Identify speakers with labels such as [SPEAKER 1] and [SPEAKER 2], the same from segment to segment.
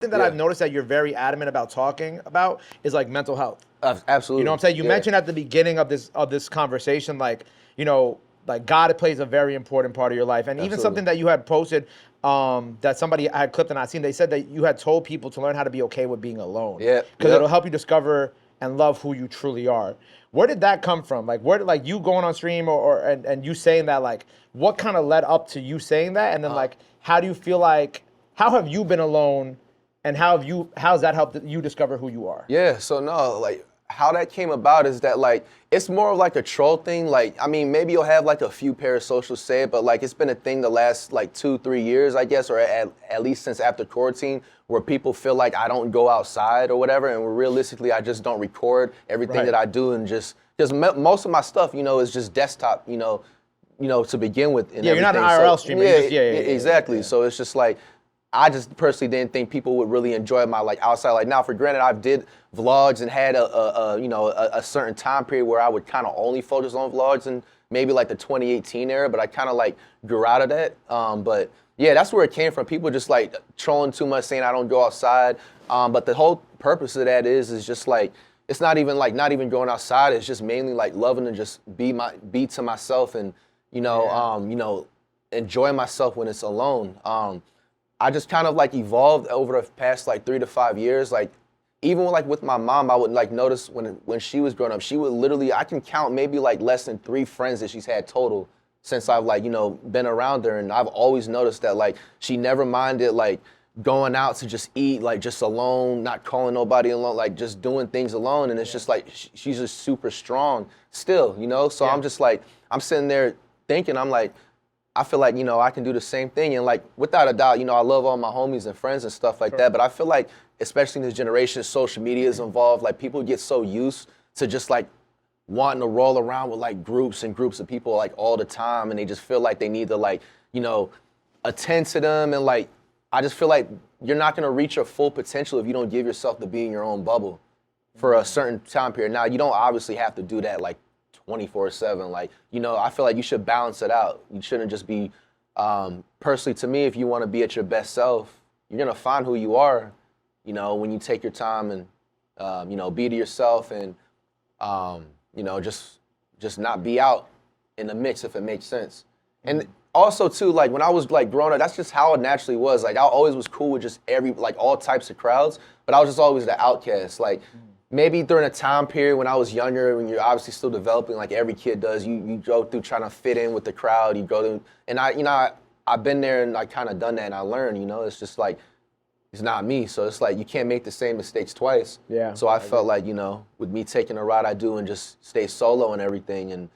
[SPEAKER 1] thing that I've noticed that you're very adamant about talking about is like mental health.
[SPEAKER 2] Absolutely.
[SPEAKER 1] You know what I'm saying? You mentioned at the beginning of this conversation, like, you know, like God plays a very important part of your life. And even something that you had posted that somebody had clipped and I seen, they said that you had told people to learn how to be okay with being alone.
[SPEAKER 2] Yeah.
[SPEAKER 1] Because it'll help you discover and love who you truly are. Where did that come from? Like, where did, like, you going on stream and you saying that, like, what kind of led up to you saying that? And then like, how do you feel like, how have you been alone and how's that helped you discover who you are?
[SPEAKER 2] Yeah, so no, like, how that came about is that, like, it's more of like a troll thing. Like, I mean, maybe you'll have like a few parasocials say it, but like it's been a thing the last like 2-3 years, I guess, or at least since after quarantine, where people feel like I don't go outside or whatever, and realistically I just don't record everything that I do, and just because most of my stuff, you know, is just desktop, you know, to begin with. And
[SPEAKER 1] you're not an IRL streamer.
[SPEAKER 2] Exactly.
[SPEAKER 1] Yeah.
[SPEAKER 2] So it's just like, I just personally didn't think people would really enjoy my like outside. Like now, for granted, I did vlogs and had a certain time period where I would kind of only focus on vlogs and maybe like the 2018 era, but I kind of like grew out of that. But yeah, that's where it came from. People just like trolling too much, saying I don't go outside. But the whole purpose of that is just like, it's not even going outside. It's just mainly like loving to just be to myself and enjoy myself when it's alone. I just kind of like evolved over the past like 3 to 5 years. Like even with my mom, I would like notice when she was growing up, she would literally, I can count maybe like less than 3 friends that she's had total since I've like, been around her. And I've always noticed that like she never minded like going out to just eat, like just alone, not calling nobody alone, like just doing things alone. And it's just like, she's just super strong still, So I'm just like, I'm sitting there thinking, I'm like, I feel like, I can do the same thing. And like, without a doubt, I love all my homies and friends and stuff like that. But I feel like, especially in this generation, social media is involved. Like people get so used to just like wanting to roll around with like groups and groups of people like all the time. And they just feel like they need to like, attend to them. And like, I just feel like you're not going to reach your full potential if you don't give yourself to be in your own bubble for a certain time period. Now, you don't obviously have to do that like 24/7. Like, I feel like you should balance it out. You shouldn't just be, personally to me, if you want to be at your best self, you're going to find who you are, when you take your time and, be to yourself and, just not be out in the mix, if it makes sense. And also too, like when I was like growing up, that's just how it naturally was. Like I always was cool with just all types of crowds, but I was just always the outcast. Like, maybe during a time period when I was younger, when you're obviously still developing, like every kid does, you go through trying to fit in with the crowd. You go through, and I've been there and I kind of done that and I learned, it's just like, it's not me. So it's like, you can't make the same mistakes twice.
[SPEAKER 1] Yeah.
[SPEAKER 2] So I felt like, with me taking a ride I do and just stay solo and everything, and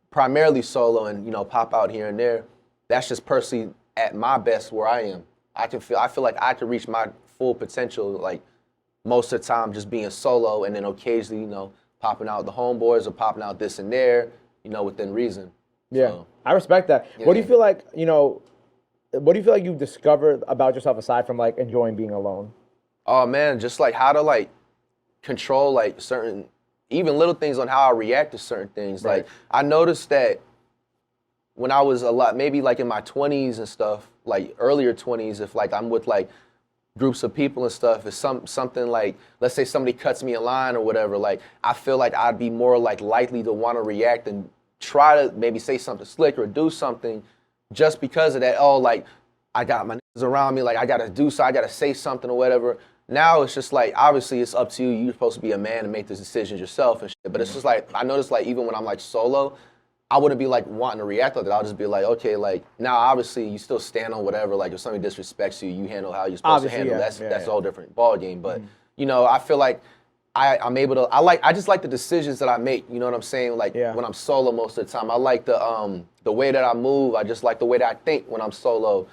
[SPEAKER 2] primarily solo and, pop out here and there, that's just personally at my best where I am. I feel like I can reach my full potential, like, most of the time just being solo and then occasionally, popping out the homeboys or popping out this and there, within reason.
[SPEAKER 1] Yeah, so, I respect that.
[SPEAKER 2] Yeah.
[SPEAKER 1] What do you feel like, you've discovered about yourself aside from like enjoying being alone?
[SPEAKER 2] Oh man, just like how to like control like certain, even little things on how I react to certain things.
[SPEAKER 1] Right.
[SPEAKER 2] Like I noticed that when I was maybe like in my 20s and stuff, like earlier 20s, if like I'm with like groups of people and stuff, is something like, let's say somebody cuts me in line or whatever, like I feel like I'd be more like likely to want to react and try to maybe say something slick or do something just because of that. Oh, like I got my niggas around me, like I gotta do so, I gotta say something or whatever. Now it's just like, obviously it's up to you. You're supposed to be a man and make those decisions yourself and shit. But it's just like, I noticed like even when I'm like solo, I wouldn't be like wanting to react like that. I'll just be like, okay, like now obviously you still stand on whatever. Like if somebody disrespects you, you handle how you're supposed to handle. That's a whole different ball game. But I feel like I'm able to. I just like the decisions that I make. You know what I'm saying? Like when I'm solo most of the time, I like the way that I move. I just like the way that I think when I'm solo.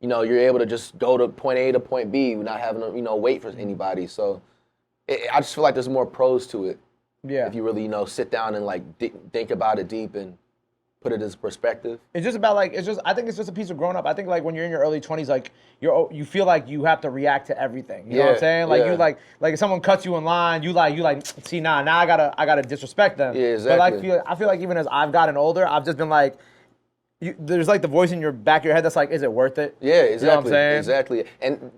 [SPEAKER 2] You're able to just go to point A to point B without having to wait for anybody. So I just feel like there's more pros to it.
[SPEAKER 1] Yeah.
[SPEAKER 2] If you really, sit down and like think about it deep and put it as perspective.
[SPEAKER 1] It's just about like, I think it's just a piece of growing up. I think like when you're in your early 20s, like you feel like you have to react to everything. You know what I'm saying? Like you like if someone cuts you in line, you like, see, now I gotta disrespect them.
[SPEAKER 2] Yeah, exactly.
[SPEAKER 1] But I feel like even as I've gotten older, I've just been like, there's like the voice in your back of your head that's like, is it worth it?
[SPEAKER 2] Yeah, exactly.
[SPEAKER 1] You know what I'm saying?
[SPEAKER 2] Exactly. And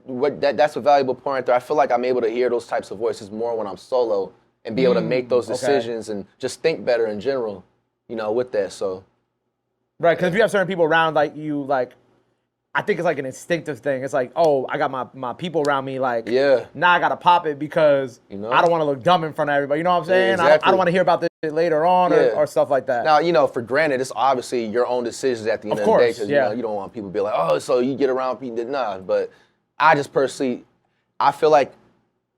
[SPEAKER 2] that's a valuable point right there. I feel like I'm able to hear those types of voices more when I'm solo and be able to make those decisions and just think better in general, you know, with that. So.
[SPEAKER 1] Right, because if you have certain people around, like you, like, I think it's like an instinctive thing. It's like, oh, I got my people around me, like, now I gotta pop it because I don't want to look dumb in front of everybody. You know what I'm saying?
[SPEAKER 2] Yeah, exactly.
[SPEAKER 1] I don't want to hear about this shit later on or stuff like that.
[SPEAKER 2] Now, you know, for granted, it's obviously your own decisions at the end of the day because you know, you don't want people to be like, oh, so you get around people. Nah, but I just personally, I feel like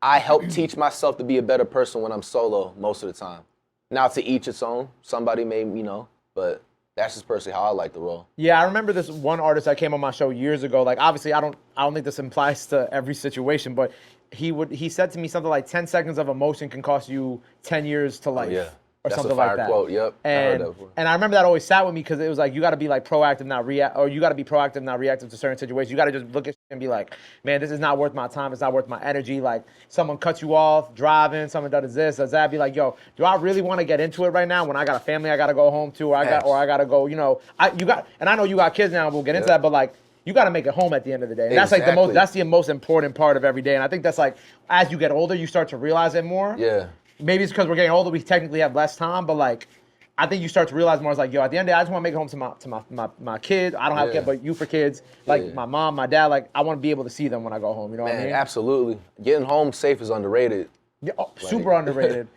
[SPEAKER 2] I help teach myself to be a better person when I'm solo most of the time. Now, to each its own. Somebody may, you know, but that's just personally how I like to roll.
[SPEAKER 1] Yeah, I remember this one artist that came on my show years ago. Like, obviously, I don't think this applies to every situation, but he said to me something like 10 seconds of emotion can cost you 10 years to life.
[SPEAKER 2] Yeah.
[SPEAKER 1] Or
[SPEAKER 2] That's
[SPEAKER 1] something
[SPEAKER 2] a fire
[SPEAKER 1] like that.
[SPEAKER 2] Quote. Yep. I heard that before.
[SPEAKER 1] And I remember that always sat with me because it was like, you got to be like proactive, not react, or you got to be proactive, not reactive to certain situations. You got to just look at shit and be like, man, this is not worth my time. It's not worth my energy. Like, someone cuts you off driving, someone does this, does that. Be like, yo, do I really want to get into it right now when I got a family I got to go home to, or I got to go, you know, and I know you got kids now, and we'll get into that, but like, you got to make it home at the end of the day. And that's like that's the most important part of every day. And I think that's like, as you get older, you start to realize it more.
[SPEAKER 2] Yeah.
[SPEAKER 1] Maybe it's because we're getting older, we technically have less time, but like, I think you start to realize more. It's like, yo, at the end of the day, I just want to make it home to my kids. I don't have kids, but you for kids. Like my mom, my dad. Like, I want to be able to see them when I go home. You know what I mean?
[SPEAKER 2] Absolutely. Getting home safe is underrated.
[SPEAKER 1] Yeah, super underrated.